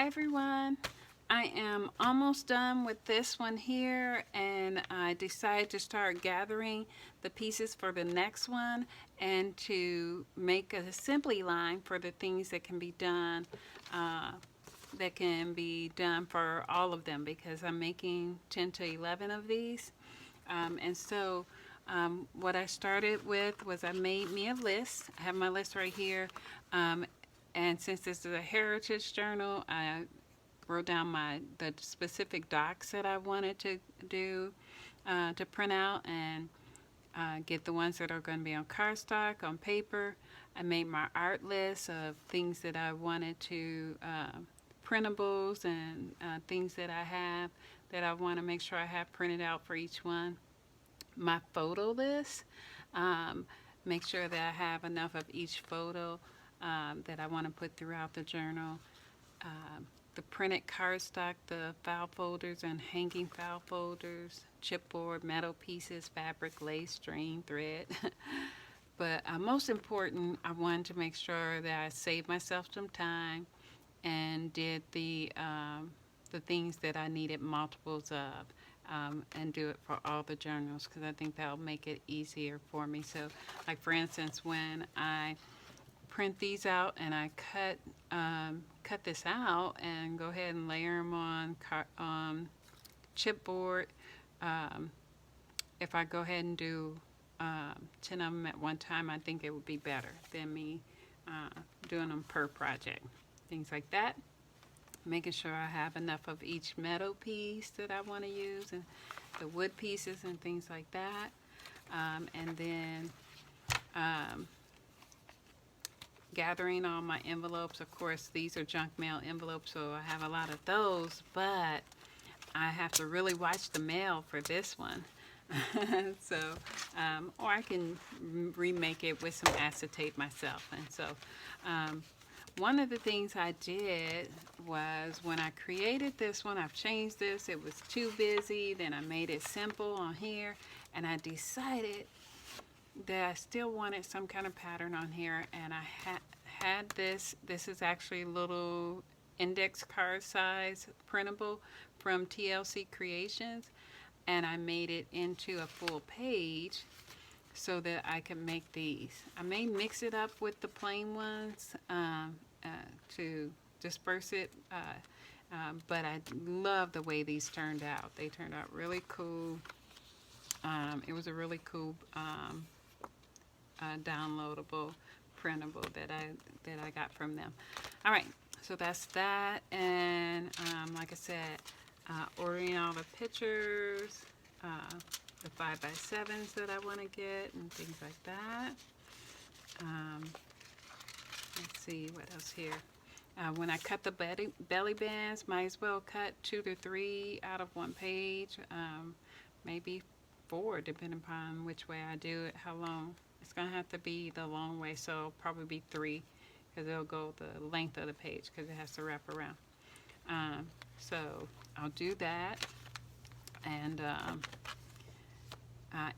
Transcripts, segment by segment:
Hi everyone. I am almost done with this one here, and I decided to start gathering the pieces for the next one and to make a assembly line for the things uh, that can be done for all of them, because I'm making 10 to 11 of these. What I started with was I made me a list. I have my list right here. Um, and since this is a heritage journal, I wrote down the specific docs that I wanted to do, to print out, and get the ones that are going to be on cardstock, on paper. I made my art list of things that I wanted to, printables and things that I have that I want to make sure I have printed out for each one. My photo list, um, make sure that I have enough of each photo that I want to put throughout the journal. The printed cardstock, the file folders and hanging file folders, chipboard, metal pieces, fabric, lace, string, thread. But most important, I wanted to make sure that I saved myself some time and did the things that I needed multiples of, and do it for all the journals, because I think that'll make it easier for me. So, like for instance, when I print these out and I cut this out and go ahead and layer them on chipboard. Um, if I go ahead and do 10 of them at one time, I think it would be better than me doing them per project. Things like that. Making sure I have enough of each metal piece that I want to use, and the wood pieces and things like that. And then gathering all my envelopes. Of course, these are junk mail envelopes, so I have a lot of those, but I have to really watch the mail for this one. So, or I can remake it with some acetate myself. And so, one of the things I did was when I created this one, I've changed this. It was too busy. Then I made it simple on here, and I decided that I still wanted some kind of pattern on here, and I had this. This is actually a little index card size printable from TLC Creations, and I made it into a full page so that I can make these. I may mix it up with the plain ones to disperse it, but I love the way these turned out. They turned out really cool. It was a really cool downloadable printable that I got from them. All right, so that's that. And like I said, ordering all the pictures, the 5x7s that I want to get, and things like that. Let's see what else here. When I cut the belly bands, might as well cut 2 to 3 out of one page, maybe 4, depending upon which way I do it, how long. It's going to have to be the long way, so it'll probably be 3, because it'll go the length of the page, because it has to wrap around. So I'll do that. And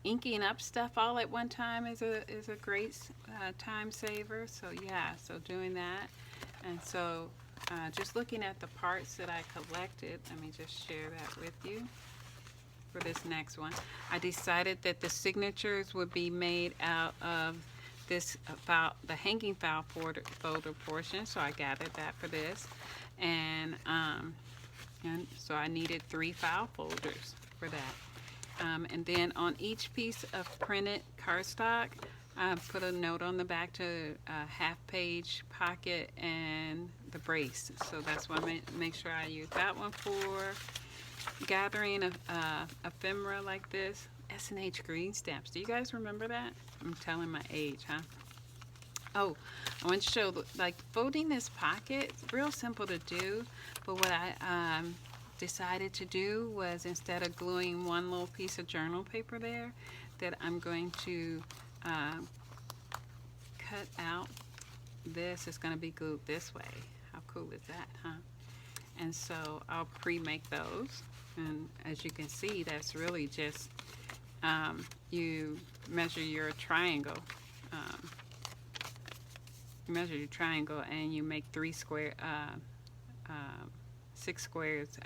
inking up stuff all at one time is a great time saver. So yeah, so doing that. And so just looking at the parts that I collected, let me just share that with you. For this next one, I decided that the signatures would be made out of this file, the hanging file folder portion. So I gathered that for this, and so I needed 3 file folders for that. And then on each piece of printed cardstock, I put a note on the back to half-page pocket and the brace. So that's what I make sure I use that one for. Gathering ephemera like this, S&H green stamps. Do you guys remember that? I'm telling my age, huh? Oh, I want to show, like, folding this pocket. It's real simple to do, but what I decided to do was, instead of gluing one little piece of journal paper there, that I'm going to cut out this. It's going to be glued this way. How cool is that, huh? And so I'll pre-make those, and as you can see, that's really just you measure your triangle, and you make 3 square 6 squares.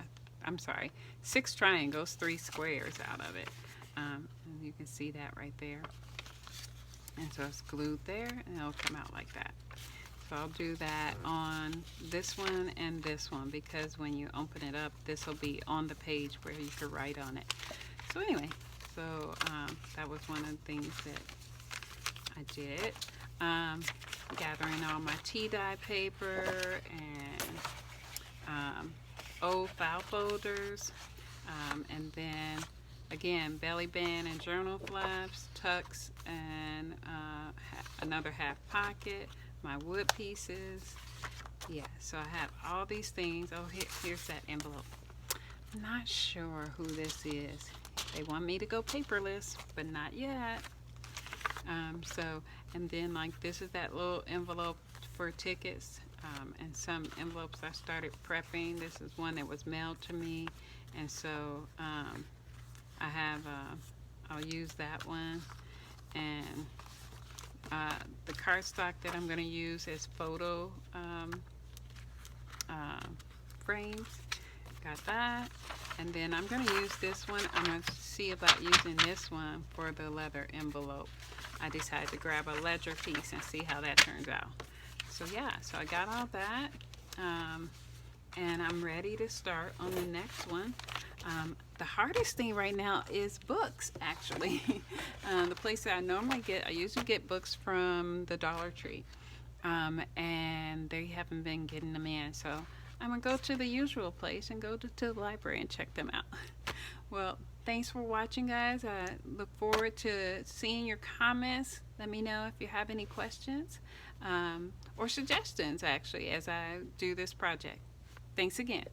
I'm sorry, 6 triangles, 3 squares out of it. And you can see that right there. And so it's glued there, and it'll come out like that. So I'll do that on this one and this one, because when you open it up, this will be on the page where you could write on it. So anyway, so that was one of the things that I did. Gathering all my tea dye paper and old file folders, and then again belly band and journal flaps, tucks, and another half pocket, my wood pieces. Yeah, so I have all these things. Oh, here's that envelope. I'm not sure who this is. They want me to go paperless, but not yet. And then like this is that little envelope for tickets, and some envelopes I started prepping. This is one that was mailed to me, and so I have I'll use that one. And the cardstock that I'm going to use is photo frames. Got that. And then I'm going to use this one. I'm going to see about using this one for the leather envelope. I decided to grab a ledger piece and see how that turns out. So yeah, so I got all that. And I'm ready to start on the next one. The hardest thing right now is books, actually. The place that I normally I usually get books from the Dollar Tree. And they haven't been getting them in. So I'm going to go to the usual place and go to the library and check them out. Well, thanks for watching, guys. I look forward to seeing your comments. Let me know if you have any questions or suggestions, actually, as I do this project. Thanks again.